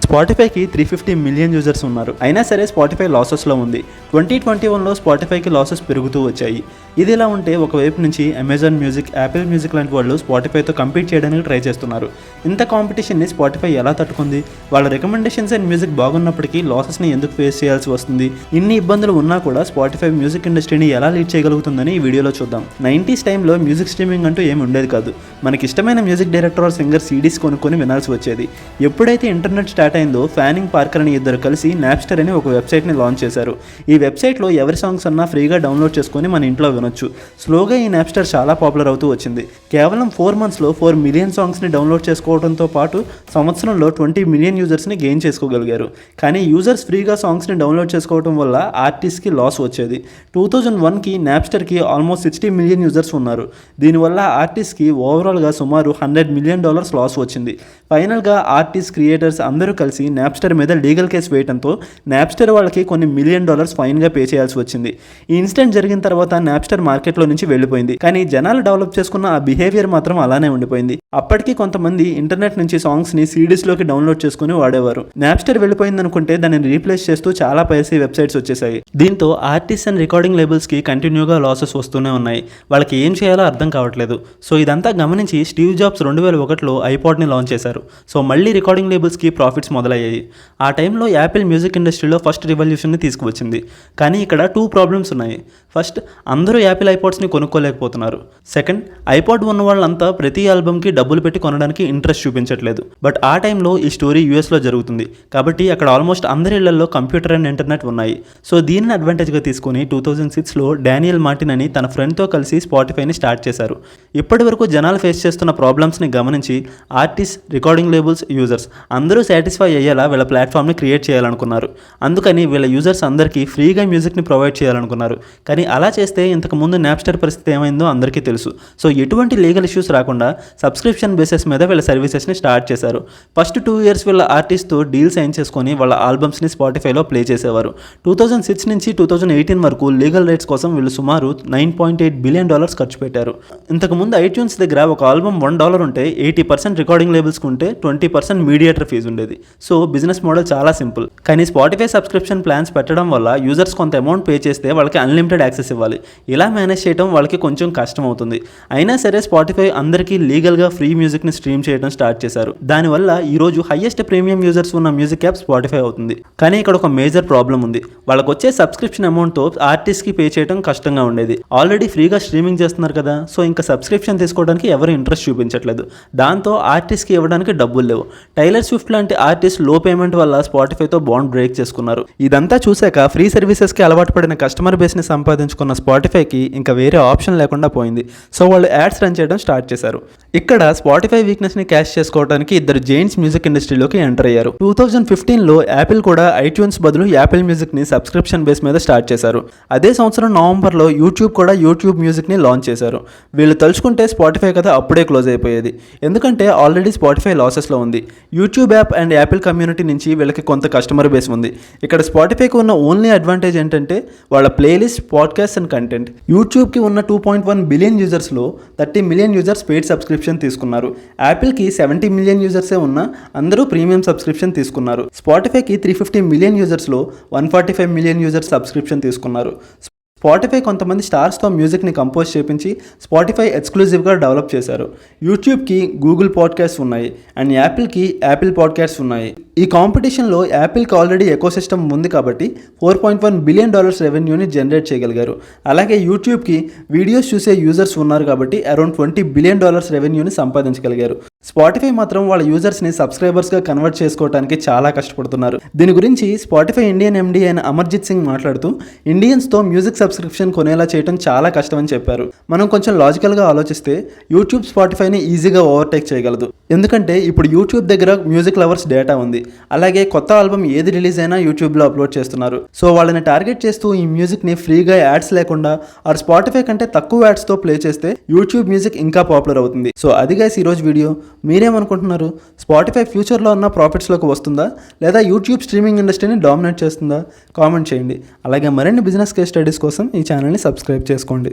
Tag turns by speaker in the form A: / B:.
A: స్పాటిఫైకి 350 million users ఉన్నారు. అయినా సరే స్పాటిఫై లాసెస్లో ఉంది. 2021లో స్పాటిఫైకి లాసెస్ పెరుగుతూ వచ్చాయి. ఇది ఇలా ఉంటే ఒకవైపు నుంచి అమెజాన్ మ్యూజిక్, యాపిల్ మ్యూజిక్ లాంటి వాళ్ళు స్పాటిఫైతో కంపీట్ చేయడానికి ట్రై చేస్తున్నారు. ఇంత కాంపిటీషన్ని స్పాటిఫై ఎలా తట్టుకుంది? వాళ్ళ రికమెండేషన్స్ అండ్ మ్యూజిక్ బాగున్నప్పటికీ లాసెస్ని ఎందుకు ఫేస్ చేయాల్సి వస్తుంది? ఇన్ని ఇబ్బందులు ఉన్నా కూడా స్పాటిఫై మ్యూజిక్ ఇండస్ట్రీని ఎలా లీడ్ చేయగలుగుతుందని ఈ వీడియోలో చూద్దాం. 90s టైంలో మ్యూజిక్ స్ట్రీమింగ్ అంటూ ఏమి ఉండేది కాదు. మనకి ఇష్టమైన music director or singer CDs కొనుక్కొని వినాల్సి వచ్చేది. ఎప్పుడైతే ఇంటర్నెట్ స్టార్ట్ అయిందో ఫ్యానింగ్ పార్కర్ అని ఇద్దరు కలిసి నాప్స్టర్ అని ఒక వెబ్సైట్ని లాంచ్ చేశారు. ఈ వెబ్సైట్లో ఎవరి సాంగ్స్ అన్నా ఫ్రీగా డౌన్లోడ్ చేసుకొని మన ఇంట్లో వినొచ్చు. స్లోగా ఈ నాప్స్టర్ చాలా పాపులర్ అవుతూ వచ్చింది. కేవలం 4 monthsలో 4 మిలియన్ సాంగ్స్ని డౌన్లోడ్ చేసుకోవడంతో పాటు సంవత్సరంలో 20 మిలియన్ యూజర్స్ని గెయిన్ చేసుకోగలిగారు. కానీ యూజర్స్ ఫ్రీగా సాంగ్స్ని డౌన్లోడ్ చేసుకోవడం వల్ల ఆర్టిస్ట్కి లాస్ వచ్చేది. 2001కి నాప్స్టర్కి ఆల్మోస్ట్ 60 మిలియన్ యూజర్స్ ఉన్నారు. దీనివల్ల ఆర్టిస్ట్కి ఓవరాల్గా సుమారు $100 మిలియన్ లాస్ వచ్చింది. ఫైనల్గా ఆర్టిస్ట్, క్రియేటర్స్ అందరూ కలిసి నాప్స్టర్ మీద లీగల్ కేసు వేయడంతో నాప్స్టర్ వాళ్ళకి కొన్ని $1 మిలియన్ ఫైన్గా పే చేయాల్సి వచ్చింది. ఈ ఇన్సిడెంట్ జరిగిన తర్వాత నాప్స్టర్ మార్కెట్లో నుంచి వెళ్ళిపోయింది. కానీ జనాలు డెవలప్ చేసుకున్న ఆ బిహేవియర్ మాత్రం అలానే ఉండిపోయింది. అప్పటికి కొంతమంది ఇంటర్నెట్ నుంచి సాంగ్స్ని సిడీస్లోకి డౌన్లోడ్ చేసుకుని వాడేవారు. నాప్స్టర్ వెళ్ళిపోయింది అనుకుంటే దానిని రీప్లేస్ చేస్తూ చాలా పైరసీ వెబ్సైట్స్ వచ్చేసాయి. దీంతో ఆర్టిస్ట్ అండ్ రికార్డింగ్ లేబుల్స్కి కంటిన్యూగా లాసెస్ వస్తూనే ఉన్నాయి. వాళ్ళకి ఏం చేయాలో అర్థం కావట్లేదు. సో ఇదంతా గమనించి స్టీవ్ జాబ్స్ 2001లో ఐపాడ్ని లాంచ్ చేశారు. సో మళ్ళీ రికార్డింగ్ లేబుల్స్కి ప్రాఫిట్స్ మొదలయ్యాయి. ఆ టైంలో యాపిల్ మ్యూజిక్ ఇండస్ట్రీలో ఫస్ట్ రివల్యూషన్ని తీసుకువచ్చింది. కానీ ఇక్కడ 2 ప్రాబ్లమ్స్ ఉన్నాయి. ఫస్ట్, అందరూ యాపిల్ ఐపాడ్స్ని కొనుక్కోలేకపోతున్నారు. సెకండ్, ఐపాడ్ ఉన్న వాళ్ళంతా ప్రతి ఆల్బమ్కి డబ్బులు పెట్టి కొనడానికి ఇంట్రెస్ట్ చూపించట్లేదు. బట్ ఆ టైంలో ఈ స్టోరీ యూఎస్లో జరుగుతుంది కాబట్టి అక్కడ ఆల్మోస్ట్ అందరి ఇళ్లలో కంప్యూటర్ అండ్ ఇంటర్నెట్ ఉన్నాయి. సో దీనిని అడ్వాంటేజ్గా తీసుకుని 2006లో డానియల్ మార్టిన్ అని తన ఫ్రెండ్తో కలిసి స్పాటిఫైని స్టార్ట్ చేశారు. ఇప్పటి వరకు జనాలు ఫేస్ చేస్తున్న ప్రాబ్లమ్స్ని గమనించి ఆర్టిస్ట్, రికార్డింగ్ లేబుల్స్, యూజర్స్ అందరూ సాటిస్ఫై అయ్యేలా వీళ్ళ ప్లాట్ఫామ్ని క్రియేట్ చేయాలనుకున్నారు. అందుకని వీళ్ళ యూజర్స్ అందరికీ ఫ్రీగా మ్యూజిక్ని ప్రొవైడ్ చేయాలనుకున్నారు. కానీ అలా చేస్తే ఇంతకుముందు నాప్స్టర్ పరిస్థితి ఏమైందో అందరికీ తెలుసు. సో ఎటువంటి లీగల్ ఇష్యూస్ రాకుండా సబ్స్క్రిప్షన్ బేసిస్ మీద వీళ్ళ సర్వీసెస్ని స్టార్ట్ చేశారు. ఫస్ట్ 2 years వీళ్ళ ఆర్టిస్ట్తో డీల్ సైన్ చేసుకొని వాళ్ళ ఆల్బమ్స్ని స్పాటిఫైలో ప్లే చేసేవారు. 2006 నుంచి 2018 వరకు లీగల్ రైట్స్ కోసం వీళ్ళు సుమారు $9.8 బిలియన్ ఖర్చు పెట్టారు. ఇంతకుముందు ఐట్యూన్స్ దగ్గర ఒక ఆల్బమ్ $1 ఉంటే 80% రికార్డింగ్ లేబుల్స్కి ఉంటే 20% మీడియేటర్ ఫీజు ఉండేది. సో బిజినెస్ మోడల్ చాలా సింపుల్. కానీ స్పాటిఫై సబ్స్క్రిప్షన్ ప్లాన్స్ పెట్టడం వల్ల యూజర్స్ కొంత అమౌంట్ పే చేస్తే వాళ్ళకి అన్లిమిటెడ్ యాక్సెస్ ఇవ్వాలి. ఇలా మేనేజ్ చేయడం వాళ్ళకి కొంచెం కష్టం అవుతుంది. అయినా సరే స్పాటిఫై అందరికీ లీగల్గా ఫ్రీ మ్యూజిక్ని స్ట్రీమ్ చేయడం స్టార్ట్ చేశారు. దానివల్ల ఈరోజు హైయెస్ట్ ప్రీమియం యూజర్స్ ఉన్న మ్యూజిక్ యాప్ స్పాటిఫై అవుతుంది. కానీ ఇక్కడ ఒక మేజర్ ప్రాబ్లం ఉంది. వాళ్ళకి వచ్చే సబ్స్క్రిప్షన్ అమౌంట్తో ఆర్టిస్ట్కి పే చేయడం కష్టంగా ఉండేది. ఆల్రెడీ ఫ్రీగా స్ట్రీమింగ్ చేస్తున్నారు కదా, సో ఇంకా సబ్స్క్రిప్షన్ తీసుకోవడానికి ఎవరు ఇంట్రెస్ట్ చూపించట్లేదు. దాంతో ఆర్టిస్ట్కి ఇవ్వడానికి డబ్బులు లేవు. టైలర్ స్విఫ్ట్ లాంటి ఆర్టిస్ట్ లో పేమెంట్ వల్ల స్పాటిఫైతో బాండ్ బ్రేక్ చేసుకున్నారు. ఇదంతా చూశాక ఫ్రీ సర్వీసెస్కి అలవాటు పడిన కస్టమర్ బేస్ని సంపాదించుకున్న స్పాటిఫైకి ఇంకా వేరే ఆప్షన్ లేకుండా పోయింది. సో వాళ్ళు యాడ్స్ రన్ చేయడం స్టార్ట్ చేశారు. ఇక్కడ స్పాటిఫై వీక్నెస్ని క్యాష్ చేసుకోవడానికి ఇద్దరు జైంట్స్ మ్యూజిక్ ఇండస్ట్రీలోకి ఎంటర్ అయ్యారు. 2015లో యాపిల్ కూడా ఐట్యూన్స్ బదులు యాపిల్ మ్యూజిక్ని సబ్స్క్రిప్షన్ బేస్ మీద స్టార్ట్ చేశారు. అదే సంవత్సరం నవంబర్లో యూట్యూబ్ కూడా యూట్యూబ్ మ్యూజిక్ని లాంచ్ చేశారు. వీళ్ళు తలుచుకుంటే స్పాటిఫై కథ అప్పుడే క్లోజ్ అయిపోయేది. ఎందుకంటే ఆల్రెడీ స్పాటిఫై లాసెస్లో ఉంది. YouTube app and Apple community నుంచి వీళ్ళకి కొంత కస్టమర్ బేస్ ఉంది. ఇక్కడ స్పాటిఫైకి ఉన్న ఓన్లీ అడ్వాంటేజ్ ఏంటంటే వాళ్ళ ప్లేలిస్ట్, పాడ్కాస్ట్ అండ్ కంటెంట్. యూట్యూబ్కి ఉన్న 2.1 బిలియన్ యూజర్స్లో 30 మిలియన్ యూజర్స్ పెయిడ్ సబ్స్క్రిప్షన్ తీసుకున్నారు. యాపిల్కి 70 మిలియన్ యూజర్సే ఉన్నా అందరూ ప్రీమియం సబ్స్క్రిప్షన్ తీసుకున్నారు. స్పాటిఫైకి 350 మిలియన్ యూజర్స్లో 145 మిలియన్ యూజర్స్ సబ్స్క్రిప్షన్ తీసుకున్నారు. స్పాటిఫై కొంతమంది స్టార్స్తో మ్యూజిక్ని కంపోజ్ చేపించి స్పాటిఫై ఎక్స్క్లూజివ్గా డెవలప్ చేశారు. యూట్యూబ్కి గూగుల్ పాడ్కాస్ట్ ఉన్నాయి అండ్ యాపిల్కి యాపిల్ పాడ్కాస్ట్ ఉన్నాయి. ఈ కాంపిటీషన్లో యాపిల్కి ఆల్రెడీ ఎకోసిస్టమ్ ఉంది కాబట్టి $4.1 బిలియన్ రెవెన్యూని జనరేట్ చేయగలిగారు. అలాగే యూట్యూబ్కి వీడియోస్ చూసే యూజర్స్ ఉన్నారు కాబట్టి అరౌండ్ $20 బిలియన్ రెవెన్యూని సంపాదించగలిగారు. స్పాటిఫై మాత్రం వాళ్ళ యూజర్స్ని సబ్స్క్రైబర్స్గా కన్వర్ట్ చేసుకోవడానికి చాలా కష్టపడుతున్నారు. దీని గురించి స్పాటిఫై ఇండియన్ ఎండీ అయిన అమర్జిత్ సింగ్ మాట్లాడుతూ ఇండియన్స్తో మ్యూజిక్ సబ్స్క్రిప్షన్ కొనేలా చేయడం చాలా కష్టమని చెప్పారు. మనం కొంచెం లాజికల్గా ఆలోచిస్తే యూట్యూబ్ స్పాటిఫైని ఈజీగా ఓవర్టేక్ చేయగలదు. ఎందుకంటే ఇప్పుడు యూట్యూబ్ దగ్గర మ్యూజిక్ లవర్స్ డేటా ఉంది. అలాగే కొత్త ఆల్బమ్ ఏది రిలీజ్ అయినా యూట్యూబ్లో అప్లోడ్ చేస్తున్నారు. సో వాళ్ళని టార్గెట్ చేస్తూ ఈ మ్యూజిక్ని ఫ్రీగా యాడ్స్ లేకుండా ఆర్ స్పాటిఫై కంటే తక్కువ యాడ్స్తో ప్లే చేస్తే యూట్యూబ్ మ్యూజిక్ ఇంకా పాపులర్ అవుతుంది. సో అది గైస్ ఈరోజు వీడియో. మీరేమనుకుంటున్నారు? స్పాటిఫై ఫ్యూచర్లో ఉన్న ప్రాఫిట్స్లోకి వస్తుందా లేదా యూట్యూబ్ స్ట్రీమింగ్ ఇండస్ట్రీని డామినేట్ చేస్తుందా? కామెంట్ చేయండి. అలాగే మరిన్ని బిజినెస్ కేస్ స్టడీస్ కోసం ఈ ఛానల్ని సబ్స్క్రైబ్ చేసుకోండి.